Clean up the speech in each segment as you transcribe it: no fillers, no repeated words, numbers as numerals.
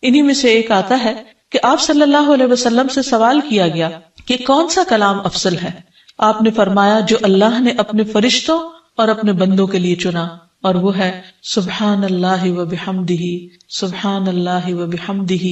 انہی میں سے ایک آتا ہے کہ آپ صلی اللہ علیہ وسلم سے سوال کیا گیا کہ کون سا کلام افضل ہے؟ آپ نے فرمایا جو اللہ نے اپنے فرشتوں اور اپنے بندوں کے لیے چنا، اور وہ ہے سبحان اللہ و بحمدہ، سبحان اللہ و بحمدہ،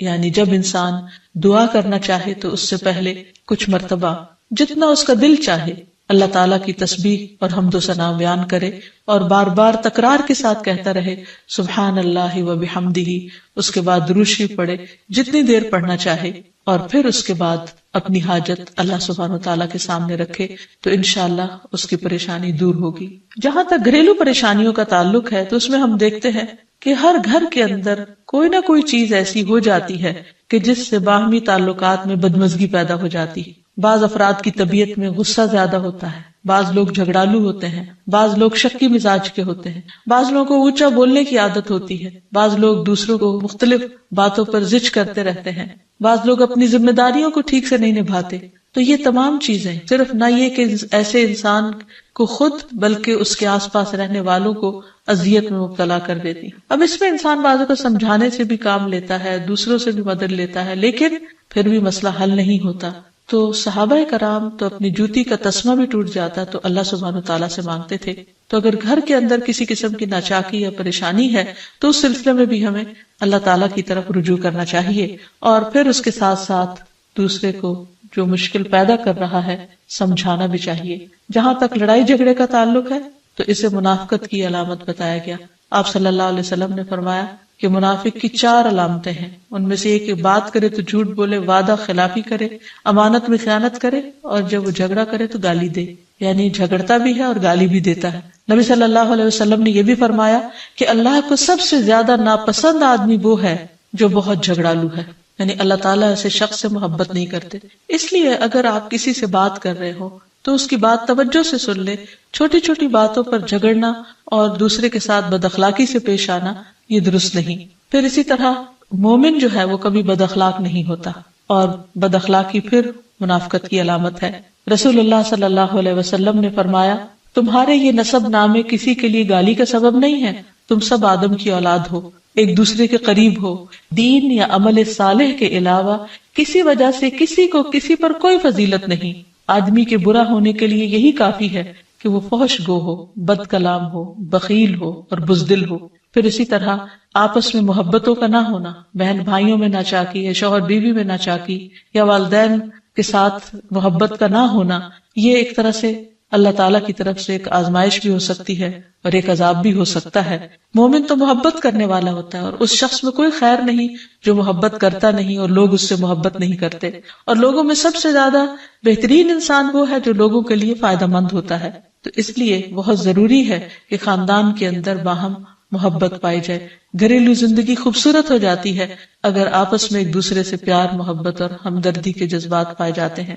یعنی جب انسان دعا کرنا چاہے تو اس سے پہلے کچھ مرتبہ جتنا اس کا دل چاہے اللہ تعالیٰ کی تسبیح اور حمد و ثنا بیان کرے، اور بار بار تکرار کے ساتھ کہتا رہے سبحان اللہ و بحمدہ، اس کے بعد درود شریف پڑھے جتنی دیر پڑھنا چاہے، اور پھر اس کے بعد اپنی حاجت اللہ سبحانہ وتعالیٰ کے سامنے رکھے تو انشاءاللہ اس کی پریشانی دور ہوگی۔ جہاں تک گھریلو پریشانیوں کا تعلق ہے تو اس میں ہم دیکھتے ہیں کہ ہر گھر کے اندر کوئی نہ کوئی چیز ایسی ہو جاتی ہے کہ جس سے باہمی تعلقات میں بدمزگی پیدا ہو جاتی ہے۔ بعض افراد کی طبیعت میں غصہ زیادہ ہوتا ہے، بعض لوگ جھگڑالو ہوتے ہیں، بعض لوگ شکی مزاج کے ہوتے ہیں، بعض لوگوں کو اونچا بولنے کی عادت ہوتی ہے، بعض لوگ دوسروں کو مختلف باتوں پر زج کرتے رہتے ہیں، بعض لوگ اپنی ذمہ داریوں کو ٹھیک سے نہیں نبھاتے۔ تو یہ تمام چیزیں صرف نہ یہ کہ ایسے انسان کو خود بلکہ اس کے آس پاس رہنے والوں کو اذیت میں مبتلا کر دیتی۔ اب اس میں انسان بعضوں کو سمجھانے سے بھی کام لیتا ہے، دوسروں سے بھی مدد لیتا ہے، لیکن پھر بھی مسئلہ حل نہیں ہوتا۔ تو صحابہ کرام تو اپنی جوتی کا تسمہ بھی ٹوٹ جاتا تو اللہ سبحانہ وتعالیٰ سے مانگتے تھے۔ تو اگر گھر کے اندر کسی قسم کی ناچاکی یا پریشانی ہے تو اس سلسلے میں بھی ہمیں اللہ تعالیٰ کی طرف رجوع کرنا چاہیے، اور پھر اس کے ساتھ ساتھ دوسرے کو جو مشکل پیدا کر رہا ہے سمجھانا بھی چاہیے۔ جہاں تک لڑائی جھگڑے کا تعلق ہے تو اسے منافقت کی علامت بتایا گیا۔ آپ صلی اللہ علیہ وسلم نے فرمایا کہ منافق کی 4 علامتیں ہیں، ان میں سے ایک بات کرے تو جھوٹ بولے، وعدہ خلافی کرے، امانت میں خیانت کرے، اور جب وہ جھگڑا کرے تو گالی دے، یعنی جھگڑتا بھی ہے اور گالی بھی دیتا ہے۔ نبی صلی اللہ علیہ وسلم نے یہ بھی فرمایا کہ اللہ کو سب سے زیادہ ناپسند آدمی وہ ہے جو بہت جھگڑالو ہے، یعنی اللہ تعالیٰ ایسے شخص سے محبت نہیں کرتے۔ اس لیے اگر آپ کسی سے بات کر رہے ہو تو اس کی بات توجہ سے سن لے۔ چھوٹی چھوٹی باتوں پر جھگڑنا اور دوسرے کے ساتھ بد اخلاقی سے پیش آنا یہ درست نہیں۔ پھر اسی طرح مومن جو ہے وہ کبھی بد اخلاق نہیں ہوتا، اور بد اخلاقی پھر منافقت کی علامت ہے۔ رسول اللہ صلی اللہ علیہ وسلم نے فرمایا تمہارے یہ نسب نامے کسی کے لیے گالی کا سبب نہیں ہے، تم سب آدم کی اولاد ہو، ایک دوسرے کے قریب ہو، دین یا عمل صالح کے علاوہ کسی وجہ سے کسی کو کسی پر کوئی فضیلت نہیں۔ آدمی کے برا ہونے کے لیے یہی کافی ہے کہ وہ فحش گو ہو، بد کلام ہو، بخیل ہو اور بزدل ہو۔ پھر اسی طرح آپس میں محبتوں کا نہ ہونا، بہن بھائیوں میں ناچاکی یا شوہر بیوی میں ناچاکی یا والدین کے ساتھ محبت کا نہ ہونا، یہ ایک طرح سے اللہ تعالیٰ کی طرف سے ایک آزمائش بھی ہو سکتی ہے اور ایک عذاب بھی ہو سکتا ہے۔ مومن تو محبت کرنے والا ہوتا ہے، اور اس شخص میں کوئی خیر نہیں جو محبت کرتا نہیں اور لوگ اس سے محبت نہیں کرتے، اور لوگوں میں سب سے زیادہ بہترین انسان وہ ہے جو لوگوں کے لیے فائدہ مند ہوتا ہے۔ تو اس لیے بہت ضروری ہے کہ خاندان کے اندر باہم محبت پائی جائے۔ گھریلو زندگی خوبصورت ہو جاتی ہے اگر آپس میں ایک دوسرے سے پیار، محبت اور ہمدردی کے جذبات پائے جاتے ہیں۔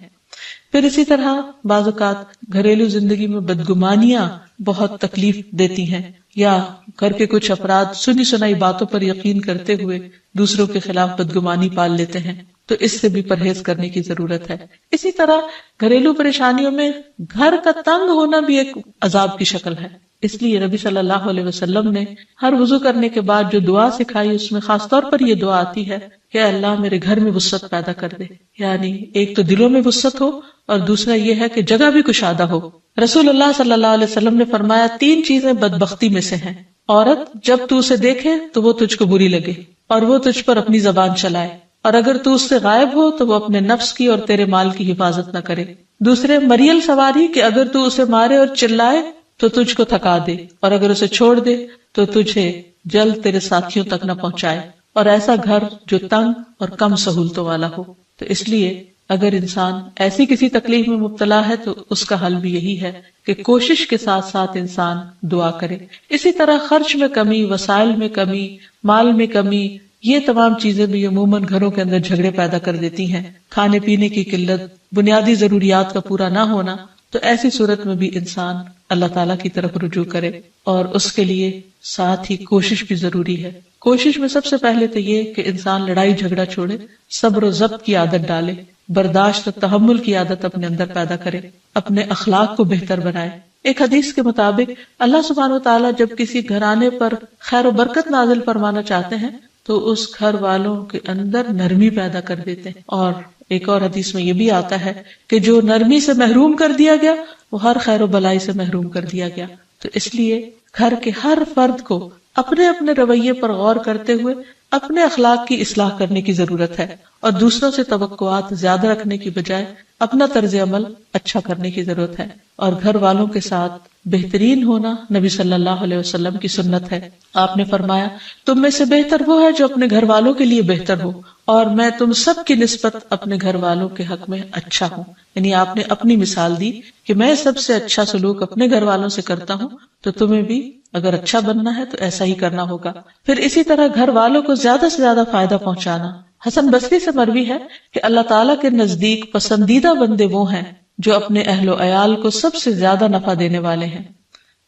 پھر اسی طرح بعض اوقات گھریلو زندگی میں بدگمانیاں بہت تکلیف دیتی ہیں، یا گھر کے کچھ افراد سنی سنائی باتوں پر یقین کرتے ہوئے دوسروں کے خلاف بدگمانی پال لیتے ہیں، تو اس سے بھی پرہیز کرنے کی ضرورت ہے۔ اسی طرح گھریلو پریشانیوں میں گھر کا تنگ ہونا بھی ایک عذاب کی شکل ہے۔ اس لیے نبی صلی اللہ علیہ وسلم نے ہر وضو کرنے کے بعد جو دعا سکھائی اس میں خاص طور پر یہ دعا آتی ہے کہ اللہ میرے گھر میں وسعت پیدا کر دے، یعنی ایک تو دلوں میں وسعت ہو اور دوسرا یہ ہے کہ جگہ بھی کشادہ ہو۔ رسول اللہ صلی اللہ علیہ وسلم نے فرمایا 3 چیزیں بدبختی میں سے ہیں۔ عورت جب تو اسے دیکھے تو وہ تجھ کو بری لگے اور وہ تجھ پر اپنی زبان چلائے، اور اگر تو اس سے غائب ہو تو وہ اپنے نفس کی اور تیرے مال کی حفاظت نہ کرے۔ دوسرے مریل سواری کہ اگر تو اسے مارے اور چلائے تو تجھ کو تھکا دے، اور اگر اسے چھوڑ دے تو تجھے جلد تیرے ساتھیوں تک نہ پہنچائے، اور ایسا گھر جو تنگ اور کم سہولتوں والا ہو۔ تو اس لیے اگر انسان ایسی کسی تکلیف میں مبتلا ہے تو اس کا حل بھی یہی ہے کہ کوشش کے ساتھ ساتھ انسان دعا کرے۔ اسی طرح خرچ میں کمی، وسائل میں کمی، مال میں کمی، یہ تمام چیزیں بھی عموماً گھروں کے اندر جھگڑے پیدا کر دیتی ہیں۔ کھانے پینے کی قلت، بنیادی ضروریات کا پورا نہ ہونا، تو ایسی صورت میں بھی انسان اللہ تعالیٰ کی طرف رجوع کرے، اور اس کے لیے ساتھ ہی کوشش بھی ضروری ہے۔ کوشش میں سب سے پہلے تو یہ کہ انسان لڑائی جھگڑا چھوڑے، صبر و ضبط کی عادت ڈالے، برداشت و تحمل کی عادت اپنے اندر پیدا کرے، اپنے اخلاق کو بہتر بنائے۔ ایک حدیث کے مطابق اللہ سبحانہ و تعالیٰ جب کسی گھرانے پر خیر و برکت نازل فرمانا چاہتے ہیں تو اس گھر والوں کے اندر نرمی پیدا کر دیتے ہیں. اور ایک اور حدیث میں یہ بھی آتا ہے کہ جو نرمی سے محروم کر دیا گیا وہ ہر خیر و بلائی سے محروم کر دیا گیا. تو اس لیے گھر کے ہر فرد کو اپنے اپنے رویے پر غور کرتے ہوئے اپنے اخلاق کی اصلاح کرنے کی ضرورت ہے، اور دوسروں سے توقعات زیادہ رکھنے کی بجائے اپنا طرز عمل اچھا کرنے کی ضرورت ہے. اور گھر والوں کے ساتھ بہترین ہونا نبی صلی اللہ علیہ وسلم کی سنت ہے. آپ نے فرمایا تم میں سے بہتر وہ ہے جو اپنے گھر والوں کے لیے بہتر ہو، اور میں تم سب کی نسبت اپنے گھر والوں کے حق میں اچھا ہوں. یعنی آپ نے اپنی مثال دی کہ میں سب سے اچھا سلوک اپنے گھر والوں سے کرتا ہوں، تو تمہیں بھی اگر اچھا بننا ہے تو ایسا ہی کرنا ہوگا. پھر اسی طرح گھر والوں کو زیادہ سے زیادہ فائدہ پہنچانا. حسن بصری سے مروی ہے کہ اللہ تعالیٰ کے نزدیک پسندیدہ بندے وہ ہیں جو اپنے اہل و عیال کو سب سے زیادہ نفع دینے والے ہیں.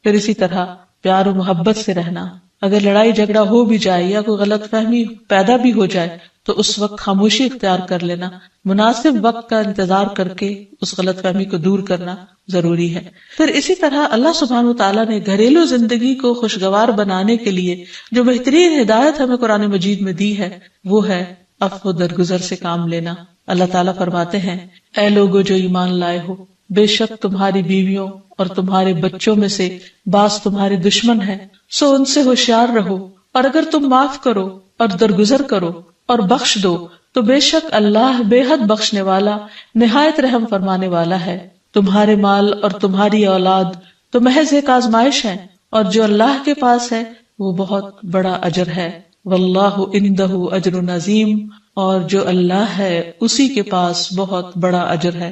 پھر اسی طرح پیار و محبت سے رہنا. اگر لڑائی جھگڑا ہو بھی جائے یا کوئی غلط فہمی پیدا بھی ہو جائے تو اس وقت خاموشی اختیار کر لینا، مناسب وقت کا انتظار کر کے اس غلط فہمی کو دور کرنا ضروری ہے. پھر اسی طرح اللہ سبحانہ وتعالیٰ نے گھریلو زندگی کو خوشگوار بنانے کے لیے جو بہترین ہدایت ہمیں قرآن مجید میں دی ہے وہ ہے عفو و درگزر سے کام لینا. اللہ تعالیٰ فرماتے ہیں اے لوگو جو ایمان لائے ہو، بے شک تمہاری بیویوں اور تمہارے بچوں میں سے بعض تمہارے دشمن ہیں، سو ان سے ہوشیار رہو، اور اگر تم معاف کرو اور درگزر کرو اور بخش دو تو بے شک اللہ بے حد بخشنے والا نہایت رحم فرمانے والا ہے. تمہارے مال اور تمہاری اولاد تو محض ایک آزمائش ہے، اور جو اللہ کے پاس ہے وہ بہت بڑا اجر ہے. واللہ عندہ اجر عظیم، اور جو اللہ ہے اسی کے پاس بہت بڑا اجر ہے.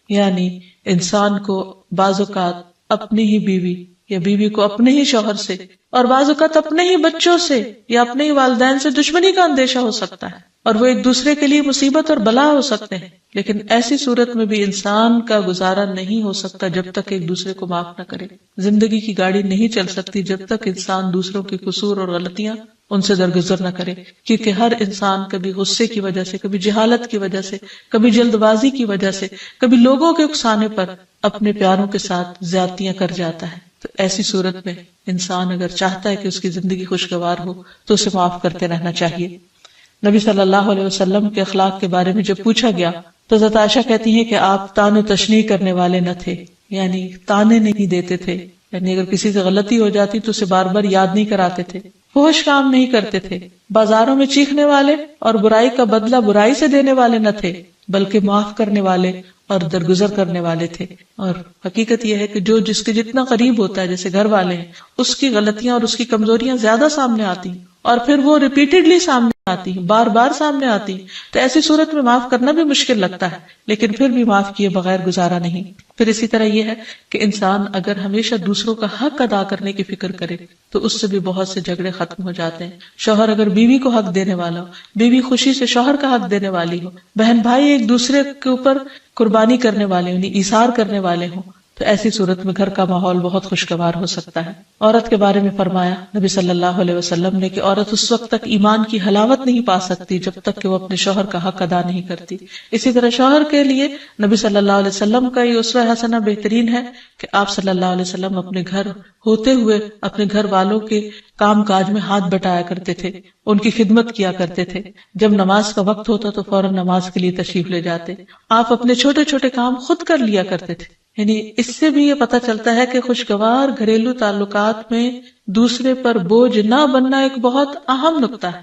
یعنی انسان کو بعض اوقات اپنی ہی بیوی یا بیوی کو اپنے ہی شوہر سے اور بعض اوقات اپنے ہی بچوں سے یا اپنے ہی والدین سے دشمنی کا اندیشہ ہو سکتا ہے، اور وہ ایک دوسرے کے لیے مصیبت اور بلا ہو سکتے ہیں. لیکن ایسی صورت میں بھی انسان کا گزارا نہیں ہو سکتا جب تک ایک دوسرے کو معاف نہ کرے. زندگی کی گاڑی نہیں چل سکتی جب تک انسان دوسروں کے قصور اور غلطیاں ان سے درگزر نہ کرے. کیونکہ ہر انسان کبھی غصے کی وجہ سے، کبھی جہالت کی وجہ سے، کبھی جلد بازی کی وجہ سے، کبھی لوگوں کے اکسانے پر اپنے پیاروں کے ساتھ زیادتیاں کر جاتا ہے. تو ایسی صورت میں انسان اگر چاہتا ہے کہ اس کی زندگی خوشگوار ہو تو اسے معاف کرتے رہنا چاہیے. نبی صلی اللہ علیہ وسلم کے اخلاق کے بارے میں جب پوچھا گیا تو حضرت عائشہ کہتی ہیں کہ آپ تان و تشنیع کرنے والے نہ تھے، یعنی تانے نہیں دیتے تھے، یعنی اگر کسی سے غلطی ہو جاتی تو اسے بار بار یاد نہیں کراتے تھے، فحش کام نہیں کرتے تھے، بازاروں میں چیخنے والے اور برائی کا بدلہ برائی سے دینے والے نہ تھے، بلکہ معاف کرنے والے اور درگزر کرنے والے تھے. اور حقیقت یہ ہے کہ جو جس کے جتنا قریب ہوتا ہے، جیسے گھر والے ہیں، اس کی غلطیاں اور اس کی کمزوریاں زیادہ سامنے آتی ہیں، اور پھر وہ ریپیٹڈلی سامنے آتی ہیں، بار بار سامنے آتی ہیں. تو ایسی صورت میں معاف کرنا بھی مشکل لگتا ہے، لیکن پھر بھی معاف کیے بغیر گزارا نہیں. پھر اسی طرح یہ ہے کہ انسان اگر ہمیشہ دوسروں کا حق ادا کرنے کی فکر کرے تو اس سے بھی بہت سے جھگڑے ختم ہو جاتے ہیں. شوہر اگر بیوی کو حق دینے والا ہو، بیوی خوشی سے شوہر کا حق دینے والی ہو، بہن بھائی ایک دوسرے کے اوپر قربانی کرنے والے یعنی ایثار کرنے والے ہوں، تو ایسی صورت میں گھر کا ماحول بہت خوشگوار ہو سکتا ہے. عورت کے بارے میں فرمایا نبی صلی اللہ علیہ وسلم نے کہ عورت اس وقت تک ایمان کی حلاوت نہیں پا سکتی جب تک کہ وہ اپنے شوہر کا حق ادا نہیں کرتی. اسی طرح شوہر کے لیے نبی صلی اللہ علیہ وسلم کا یہ اسوہ حسنہ بہترین ہے کہ آپ صلی اللہ علیہ وسلم اپنے گھر ہوتے ہوئے اپنے گھر والوں کے کام کاج میں ہاتھ بٹایا کرتے تھے، ان کی خدمت کیا کرتے تھے. جب نماز کا وقت ہوتا تو فوراً نماز کے لیے تشریف لے جاتے. آپ اپنے چھوٹے چھوٹے کام خود کر لیا کرتے تھے. یعنی اس سے بھی یہ پتہ چلتا ہے کہ خوشگوار گھریلو تعلقات میں دوسرے پر بوجھ نہ بننا ایک بہت اہم نقطہ ہے.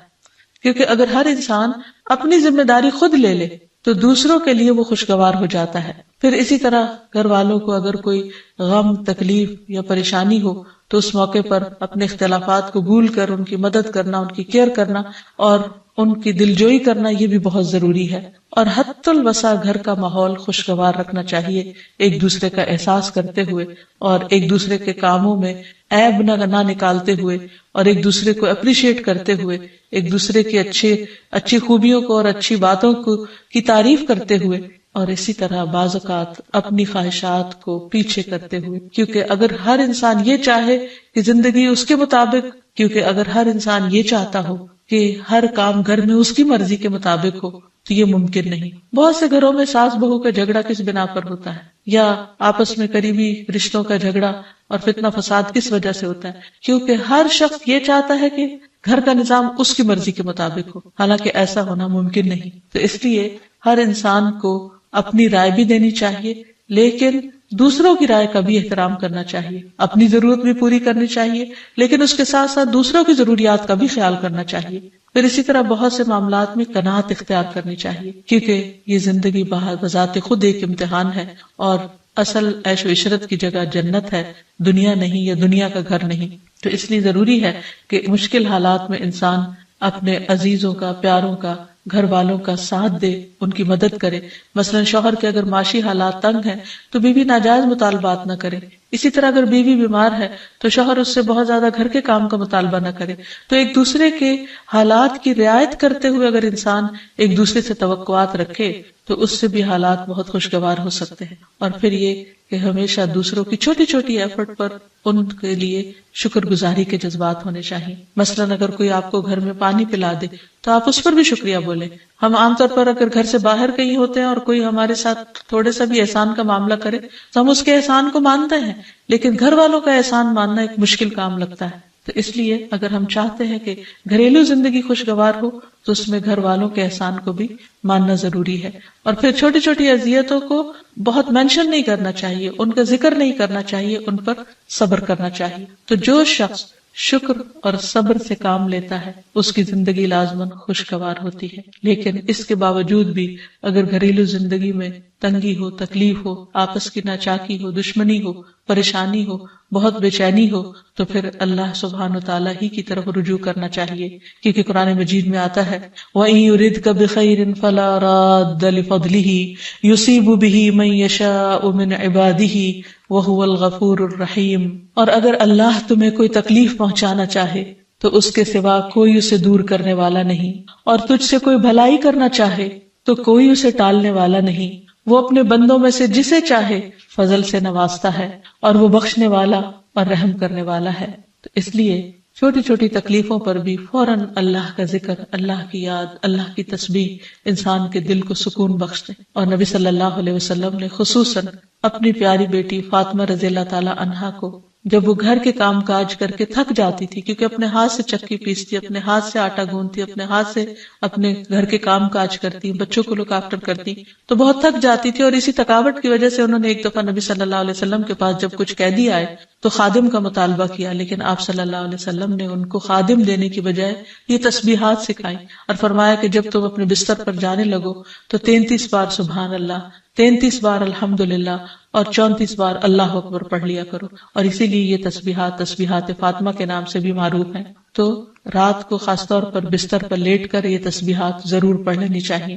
کیونکہ اگر ہر انسان اپنی ذمہ داری خود لے لے تو دوسروں کے لیے وہ خوشگوار ہو جاتا ہے. پھر اسی طرح گھر والوں کو اگر کوئی غم، تکلیف یا پریشانی ہو تو اس موقع پر اپنے اختلافات کو بھول کر ان کی مدد کرنا، ان کی کیئر کرنا اور ان کی دلجوئی کرنا یہ بھی بہت ضروری ہے. اور حد الوسع گھر کا ماحول خوشگوار رکھنا چاہیے، ایک دوسرے کا احساس کرتے ہوئے اور ایک دوسرے کے کاموں میں عیب نہ نکالتے ہوئے اور ایک دوسرے کو اپریشیٹ کرتے ہوئے، ایک دوسرے کی اچھی خوبیوں کو اور اچھی باتوں کی تعریف کرتے ہوئے، اور اسی طرح بعض اوقات اپنی خواہشات کو پیچھے کرتے ہوئے. کیونکہ اگر ہر انسان یہ چاہے کہ زندگی اس کے مطابق، کیونکہ اگر ہر انسان یہ چاہتا ہو کہ ہر کام گھر میں اس کی مرضی کے مطابق ہو، تو یہ ممکن نہیں. بہت سے گھروں میں ساس بہو کا جھگڑا کس بنا پر ہوتا ہے، یا آپس میں قریبی رشتوں کا جھگڑا اور فتنہ فساد کس وجہ سے ہوتا ہے؟ کیونکہ ہر شخص یہ چاہتا ہے کہ گھر کا نظام اس کی مرضی کے مطابق ہو، حالانکہ ایسا ہونا ممکن نہیں. تو اس لیے ہر انسان کو اپنی رائے بھی دینی چاہیے، لیکن دوسروں کی رائے کا بھی احترام کرنا چاہیے. اپنی ضرورت بھی پوری کرنی چاہیے، لیکن اس کے ساتھ ساتھ دوسروں کی ضروریات کا بھی خیال کرنا چاہیے. پھر اسی طرح بہت سے معاملات میں قناعت اختیار کرنی چاہیے، کیونکہ یہ زندگی بذات خود ایک امتحان ہے، اور اصل عیش و عشرت کی جگہ جنت ہے، دنیا نہیں، یا دنیا کا گھر نہیں. تو اس لیے ضروری ہے کہ مشکل حالات میں انسان اپنے عزیزوں کا، پیاروں کا، گھر والوں کا ساتھ دے، ان کی مدد کرے. مثلا شوہر کے اگر معاشی حالات تنگ ہیں تو بیوی ناجائز مطالبات نہ کرے. اسی طرح اگر بیوی بیمار ہے تو شوہر اس سے بہت زیادہ گھر کے کام کا مطالبہ نہ کرے. تو ایک دوسرے کے حالات کی رعایت کرتے ہوئے اگر انسان ایک دوسرے سے توقعات رکھے تو اس سے بھی حالات بہت خوشگوار ہو سکتے ہیں. اور پھر یہ کہ ہمیشہ دوسروں کی چھوٹی چھوٹی ایفرٹ پر ان کے لیے شکر گزاری کے جذبات ہونے چاہیے. مثلا اگر کوئی آپ کو گھر میں پانی پلا دے تو آپ اس پر بھی شکریہ بولیں. ہم عام طور پر اگر گھر سے باہر کہیں ہوتے ہیں اور کوئی ہمارے ساتھ تھوڑے سا بھی احسان کا معاملہ کرے تو ہم اس کے احسان کو مانتے ہیں، لیکن گھر والوں کا احسان ماننا ایک مشکل کام لگتا ہے. تو اس لیے اگر ہم چاہتے ہیں کہ گھریلو زندگی خوشگوار ہو تو اس میں گھر والوں کے احسان کو بھی ماننا ضروری ہے. اور پھر چھوٹی چھوٹی اذیتوں کو بہت مینشن نہیں کرنا چاہیے، ان کا ذکر نہیں کرنا چاہیے، ان پر صبر کرنا چاہیے. تو جو شخص شکر اور صبر سے کام لیتا ہے اس کی زندگی لازماً خوشگوار ہوتی ہے. لیکن اس کے باوجود بھی اگر گھریلو زندگی میں تنگی ہو، تکلیف ہو، آپس کی ناچاکی ہو، دشمنی ہو، پریشانی ہو، بہت بے چینی ہو، تو پھر اللہ سبحانہ وتعالی ہی کی طرف رجوع کرنا چاہیے. کیونکہ قرآن مجید میں آتا ہے وَإِن يُرِدْكَ بِخَيْرٍ فَلَا رَادَّ لِفَضْلِهِ يُصِيبُ بِهِ مَن يَشَاءُ مِنْ عِبَادِهِ وَهُوَ الْغَفُورُ الرَّحِيمُ. اور اگر اللہ تمہیں کوئی تکلیف پہنچانا چاہے تو اس کے سوا کوئی اسے دور کرنے والا نہیں، اور تجھ سے کوئی بھلائی کرنا چاہے تو کوئی اسے ٹالنے والا نہیں. وہ اپنے بندوں میں سے جسے چاہے فضل سے نوازتا ہے، اور وہ بخشنے والا اور رحم کرنے والا ہے. تو اس لیے چھوٹی چھوٹی تکلیفوں پر بھی فوراً اللہ کا ذکر، اللہ کی یاد، اللہ کی تسبیح انسان کے دل کو سکون بخشتے. اور نبی صلی اللہ علیہ وسلم نے خصوصاً اپنی پیاری بیٹی فاطمہ رضی اللہ تعالی عنہا کو جب وہ گھر کے کام کاج کر کے تھک جاتی تھی، کیونکہ اپنے ہاتھ سے چکی پیستی، اپنے ہاتھ سے آٹا گوندتی، اپنے ہاتھ سے اپنے گھر کے کام کاج کرتی، بچوں کو لک آفٹر کرتی، تو بہت تھک جاتی تھی. اور اسی تھکاوٹ کی وجہ سے انہوں نے ایک دفعہ نبی صلی اللہ علیہ وسلم کے پاس جب کچھ قیدی آئے تو خادم کا مطالبہ کیا، لیکن آپ صلی اللہ علیہ وسلم نے ان کو خادم دینے کی بجائے یہ تسبیحات سکھائیں اور فرمایا کہ جب تم اپنے بستر پر جانے لگو تو 33 بار سبحان اللہ، 33 بار الحمدللہ اور 34 بار اللہ اکبر پڑھ لیا کرو. اور اسی لیے یہ تسبیحات فاطمہ کے نام سے بھی معروف ہیں. تو رات کو خاص طور پر بستر پر لیٹ کر یہ تسبیحات ضرور پڑھ لینی چاہیے،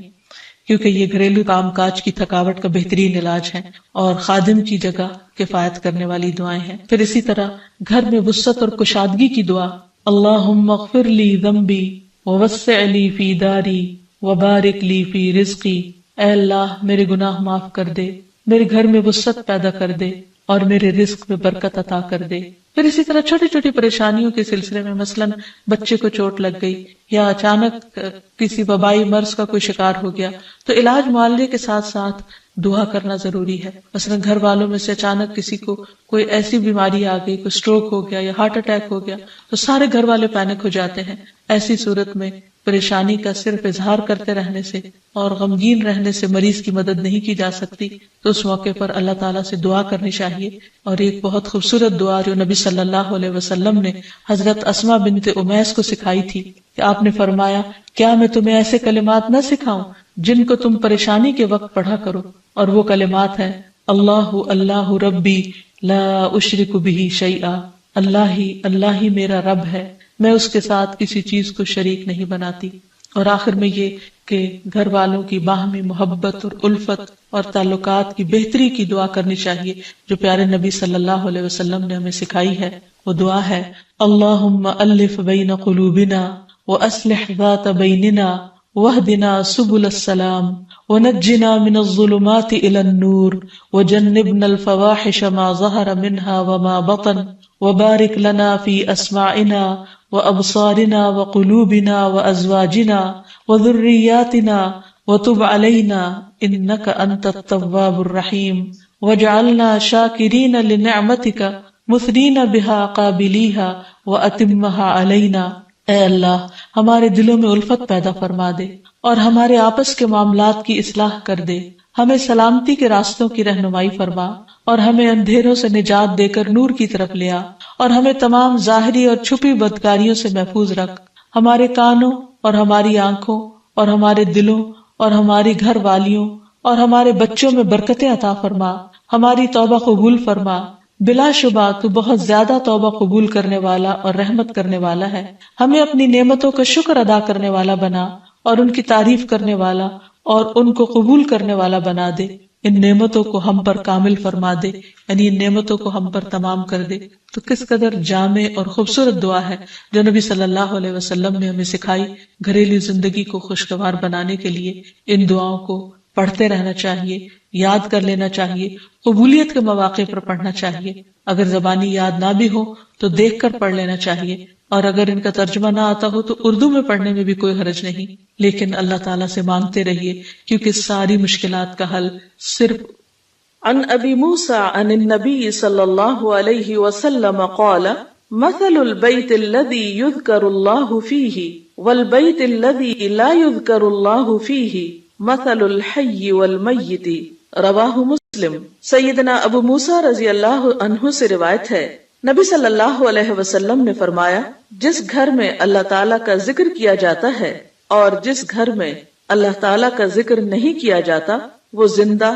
کیونکہ یہ گھریلو کام کاج کی تھکاوٹ کا بہترین علاج ہے اور خادم کی جگہ کفایت کرنے والی دعائیں ہیں. پھر اسی طرح گھر میں وسعت اور کشادگی کی دعا، اللہم اغفر لی ذنبی ووسع لی فی داری وبارک لی فی رزقی. اے اللہ میرے گناہ معاف کر دے، میرے گھر میں وسعت پیدا کر دے اور میرے رزق میں برکت عطا کر دے. پھر اسی طرح چھوٹی چھوٹی پریشانیوں کے سلسلے میں مثلا بچے کو چوٹ لگ گئی یا اچانک کسی وبائی مرض کا کوئی شکار ہو گیا تو علاج معالجے کے ساتھ ساتھ دعا کرنا ضروری ہے. مثلا گھر والوں میں سے اچانک کسی کو کوئی ایسی بیماری آ گئی، کوئی سٹروک ہو گیا یا ہارٹ اٹیک ہو گیا تو سارے گھر والے پینک ہو جاتے ہیں. ایسی صورت میں پریشانی کا صرف اظہار کرتے رہنے سے اور غمگین رہنے سے مریض کی مدد نہیں کی جا سکتی. تو اس موقع پر اللہ تعالیٰ سے دعا کرنی چاہیے. اور ایک بہت خوبصورت دعا جو نبی صلی اللہ علیہ وسلم نے حضرت اسماء بنت امیس کو سکھائی تھی کہ آپ نے فرمایا کیا میں تمہیں ایسے کلمات نہ سکھاؤں جن کو تم پریشانی کے وقت پڑھا کرو، اور وہ کلمات ہیں اللہ اللہ ربی لا اشرک بہ شیئا. اللہ ہی میرا رب ہے، میں اس کے ساتھ کسی چیز کو شریک نہیں بناتی. اور آخر میں یہ کہ گھر والوں کی باہمی محبت اور الفت اور تعلقات کی بہتری کی دعا کرنی چاہیے جو پیارے نبی صلی اللہ علیہ وسلم نے ہمیں سکھائی ہے. وہ دعا ہے اللہم الف بین قلوبنا واصلح ذات بیننا واهدنا سبل السلام ونجنا من الظلمات إلى النور وجنبنا الفواحش ما ظهر منها وما بطن وبارك لنا في أسماعنا وأبصارنا وقلوبنا وأزواجنا وذرياتنا وتب علينا إنك أنت التواب الرحيم واجعلنا شاكرين لنعمتك مثنين بها قابليها وأتمها علينا۔ اے اللہ ہمارے دلوں میں الفت پیدا فرما دے اور ہمارے آپس کے معاملات کی اصلاح کر دے، ہمیں سلامتی کے راستوں کی رہنمائی فرما اور ہمیں اندھیروں سے نجات دے کر نور کی طرف لے آ، اور ہمیں تمام ظاہری اور چھپی بدکاریوں سے محفوظ رکھ۔ ہمارے کانوں اور ہماری آنکھوں اور ہمارے دلوں اور ہماری گھر والیوں اور ہمارے بچوں میں برکتیں عطا فرما، ہماری توبہ قبول فرما۔ بلا شبہ تو بہت زیادہ توبہ قبول کرنے والا اور رحمت کرنے والا ہے۔ ہمیں اپنی نعمتوں کا شکر ادا کرنے والا بنا اور ان کی تعریف کرنے والا اور ان کو قبول کرنے والا بنا دے۔ ان نعمتوں کو ہم پر کامل فرما دے، یعنی ان نعمتوں کو ہم پر تمام کر دے۔ تو کس قدر جامع اور خوبصورت دعا ہے جو نبی صلی اللہ علیہ وسلم نے ہمیں سکھائی۔ گھریلو زندگی کو خوشگوار بنانے کے لیے ان دعاؤں کو پڑھتے رہنا چاہیے، یاد کر لینا چاہیے، قبولیت کے مواقع پر پڑھنا چاہیے۔ اگر زبانی یاد نہ بھی ہو تو دیکھ کر پڑھ لینا چاہیے، اور اگر ان کا ترجمہ نہ آتا ہو تو اردو میں پڑھنے میں بھی کوئی حرج نہیں، لیکن اللہ تعالیٰ سے مانگتے رہیے، کیونکہ ساری مشکلات کا حل صرف۔ عن ابی موسیٰ عن النبی صلی اللہ علیہ وسلم قال مثل البیت الذی یذکر اللہ فیہ والبیت الذی لا یذکر اللہ فیہ مثل الحی والمیت، رواہ مسلم۔ سیدنا ابو موسیٰ رضی اللہ عنہ سے روایت ہے، نبی صلی اللہ علیہ وسلم نے فرمایا، جس گھر میں اللہ تعالیٰ کا ذکر کیا جاتا ہے اور جس گھر میں اللہ تعالیٰ کا ذکر نہیں کیا جاتا وہ زندہ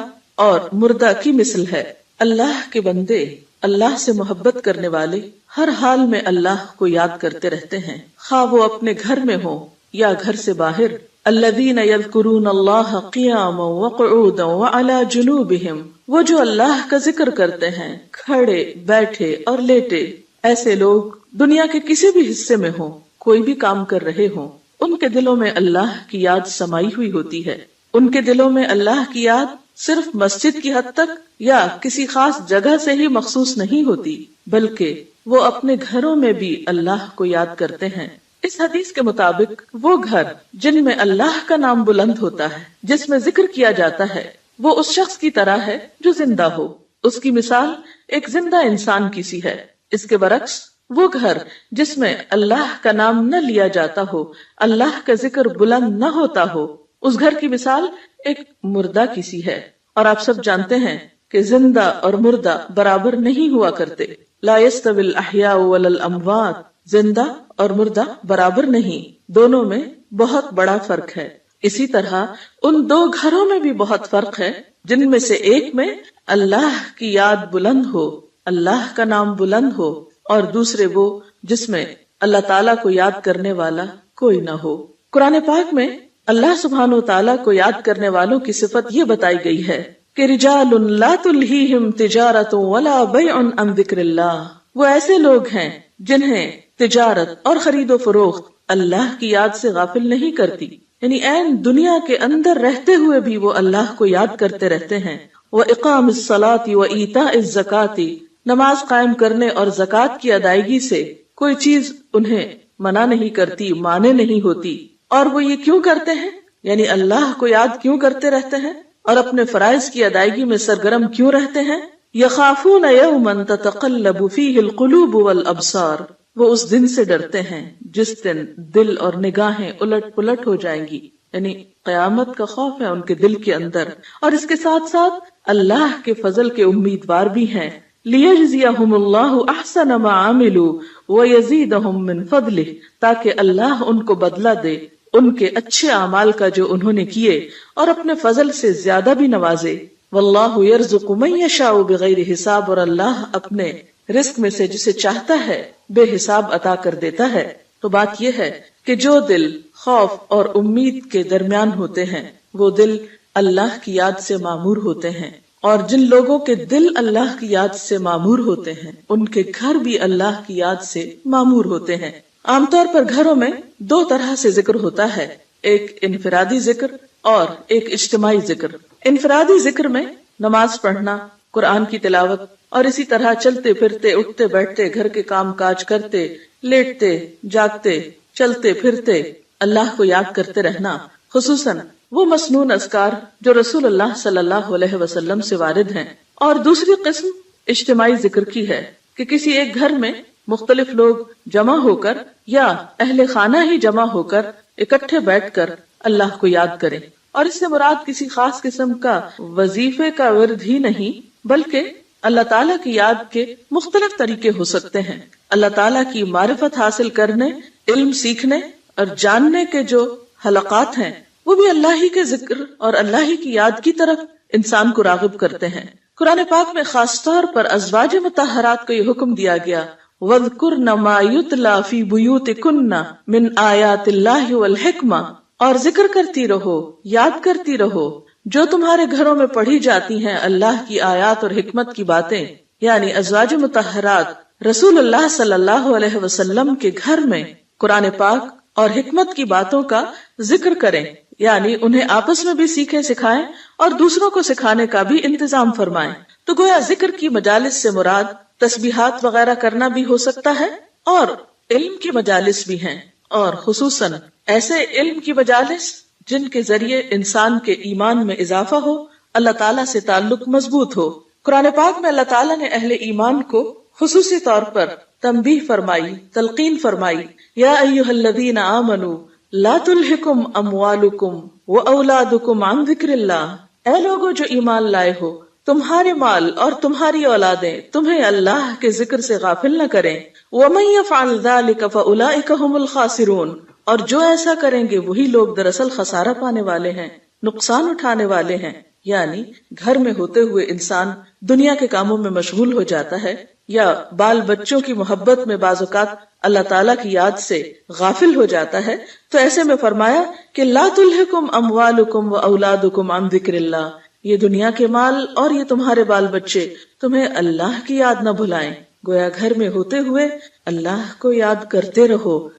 اور مردہ کی مثل ہے۔ اللہ کے بندے، اللہ سے محبت کرنے والے ہر حال میں اللہ کو یاد کرتے رہتے ہیں، خواہ وہ اپنے گھر میں ہو یا گھر سے باہر۔ الذین یذکرون اللہ قیاما وقعودا وعلی جنوبہم، وہ جو اللہ کا ذکر کرتے ہیں کھڑے، بیٹھے اور لیٹے۔ ایسے لوگ دنیا کے کسی بھی حصے میں ہوں، کوئی بھی کام کر رہے ہوں، ان کے دلوں میں اللہ کی یاد سمائی ہوئی ہوتی ہے۔ ان کے دلوں میں اللہ کی یاد صرف مسجد کی حد تک یا کسی خاص جگہ سے ہی مخصوص نہیں ہوتی، بلکہ وہ اپنے گھروں میں بھی اللہ کو یاد کرتے ہیں۔ اس حدیث کے مطابق وہ گھر جن میں اللہ کا نام بلند ہوتا ہے، جس میں ذکر کیا جاتا ہے، وہ اس شخص کی طرح ہے جو زندہ ہو۔ اس کی مثال ایک زندہ انسان کی سی ہے۔ اس کے برعکس وہ گھر جس میں اللہ کا نام نہ لیا جاتا ہو، اللہ کا ذکر بلند نہ ہوتا ہو، اس گھر کی مثال ایک مردہ کی سی ہے۔ اور آپ سب جانتے ہیں کہ زندہ اور مردہ برابر نہیں ہوا کرتے۔ لا يستوي الاحیاء ولا الاموات، زندہ اور مردہ برابر نہیں، دونوں میں بہت بڑا فرق ہے۔ اسی طرح ان دو گھروں میں بھی بہت فرق ہے، جن میں سے ایک میں اللہ کی یاد بلند ہو، اللہ کا نام بلند ہو، اور دوسرے وہ جس میں اللہ تعالیٰ کو یاد کرنے والا کوئی نہ ہو۔ قرآن پاک میں اللہ سبحانہ و تعالیٰ کو یاد کرنے والوں کی صفت یہ بتائی گئی ہے کہ رجال لا تلہیہم تجارت ولا بیع عن ذکر اللہ، وہ ایسے لوگ ہیں جنہیں تجارت اور خرید و فروخت اللہ کی یاد سے غافل نہیں کرتی، یعنی عین دنیا کے اندر رہتے ہوئے بھی وہ اللہ کو یاد کرتے رہتے ہیں۔ وَإِقَامِ الصَّلَاةِ وَإِيتَاءِ الزَّكَاةِ، نماز قائم کرنے اور زکوٰۃ کی ادائیگی سے کوئی چیز انہیں منع نہیں کرتی، مانے نہیں ہوتی۔ اور وہ یہ کیوں کرتے ہیں؟ یعنی اللہ کو یاد کیوں کرتے رہتے ہیں اور اپنے فرائض کی ادائیگی میں سرگرم کیوں رہتے ہیں؟ یخافون یوما تتقلب فیہ القلوب والابصار، وہ اس دن سے ڈرتے ہیں جس دن دل اور نگاہیں الٹ پلٹ ہو جائیں گی، یعنی قیامت کا خوف ہے ان کے دل کے اندر، اور اس کے ساتھ ساتھ اللہ کے فضل کے امیدوار بھی ہیں۔ لیجزیہم اللہ احسن ما عملوا ویزیدہم من فضلہ، تاکہ اللہ ان کو بدلہ دے ان کے اچھے اعمال کا جو انہوں نے کیے، اور اپنے فضل سے زیادہ بھی نوازے۔ واللہ یرزق من یشاء بغیر حساب، اور اللہ اپنے رزق میں سے جسے چاہتا ہے بے حساب عطا کر دیتا ہے۔ تو بات یہ ہے کہ جو دل خوف اور امید کے درمیان ہوتے ہیں وہ دل اللہ کی یاد سے معمور ہوتے ہیں، اور جن لوگوں کے دل اللہ کی یاد سے معمور ہوتے ہیں ان کے گھر بھی اللہ کی یاد سے معمور ہوتے ہیں۔ عام طور پر گھروں میں دو طرح سے ذکر ہوتا ہے، ایک انفرادی ذکر اور ایک اجتماعی ذکر۔ انفرادی ذکر میں نماز پڑھنا، قرآن کی تلاوت اور اسی طرح چلتے پھرتے، اٹھتے بیٹھتے، گھر کے کام کاج کرتے، لیٹتے جاگتے، چلتے پھرتے اللہ کو یاد کرتے رہنا، خصوصاً وہ مسنون اذکار جو رسول اللہ صلی اللہ علیہ وسلم سے وارد ہیں۔ اور دوسری قسم اجتماعی ذکر کی ہے کہ کسی ایک گھر میں مختلف لوگ جمع ہو کر یا اہل خانہ ہی جمع ہو کر اکٹھے بیٹھ کر اللہ کو یاد کریں، اور اس سے مراد کسی خاص قسم کا وظیفے کا ورد ہی نہیں بلکہ اللہ تعالیٰ کی یاد کے مختلف طریقے ہو سکتے ہیں۔ اللہ تعالیٰ کی معرفت حاصل کرنے، علم سیکھنے اور جاننے کے جو حلقات ہیں وہ بھی اللہ ہی کے ذکر اور اللہ ہی کی یاد کی طرف انسان کو راغب کرتے ہیں۔ قرآن پاک میں خاص طور پر ازواج مطہرات کو یہ حکم دیا گیا، وَاذْكُرْنَ مَا يُتْلَى فِي بُيُوتِكُنَّ مِنْ آيَاتِ اللَّهِ وَالْحِكْمَةِ، اور ذکر کرتی رہو، یاد کرتی رہو جو تمہارے گھروں میں پڑھی جاتی ہیں اللہ کی آیات اور حکمت کی باتیں، یعنی ازواج مطہرات رسول اللہ صلی اللہ علیہ وسلم کے گھر میں قرآن پاک اور حکمت کی باتوں کا ذکر کریں، یعنی انہیں آپس میں بھی سیکھیں سکھائیں اور دوسروں کو سکھانے کا بھی انتظام فرمائیں۔ تو گویا ذکر کی مجالس سے مراد تسبیحات وغیرہ کرنا بھی ہو سکتا ہے اور علم کی مجالس بھی ہیں، اور خصوصاً ایسے علم کی مجالس جن کے ذریعے انسان کے ایمان میں اضافہ ہو، اللہ تعالیٰ سے تعلق مضبوط ہو۔ قرآن پاک میں اللہ تعالیٰ نے اہل ایمان کو خصوصی طور پر تنبیہ فرمائی، تلقین فرمائی، یا ایھا الذین آمنوا لا تلہکم اموالکم واولادکم عن ذکر اللہ، اے لوگو جو ایمان لائے ہو، تمہارے مال اور تمہاری اولادیں تمہیں اللہ کے ذکر سے غافل نہ کریں، ومن یفعل ذلک فاولئک ھم الخاسرون، اور جو ایسا کریں گے وہی لوگ دراصل خسارہ پانے والے ہیں، نقصان اٹھانے والے ہیں۔ یعنی گھر میں ہوتے ہوئے انسان دنیا کے کاموں میں مشغول ہو جاتا ہے یا بال بچوں کی محبت میں بعض اوقات اللہ تعالیٰ کی یاد سے غافل ہو جاتا ہے، تو ایسے میں فرمایا کہ لا تلہکم اموالکم و اولادکم عن ذکر اللہ، یہ دنیا کے مال اور یہ تمہارے بال بچے تمہیں اللہ کی یاد نہ بھلائیں۔ گویا گھر میں ہوتے ہوئے اللہ کو یاد کرتے رہو،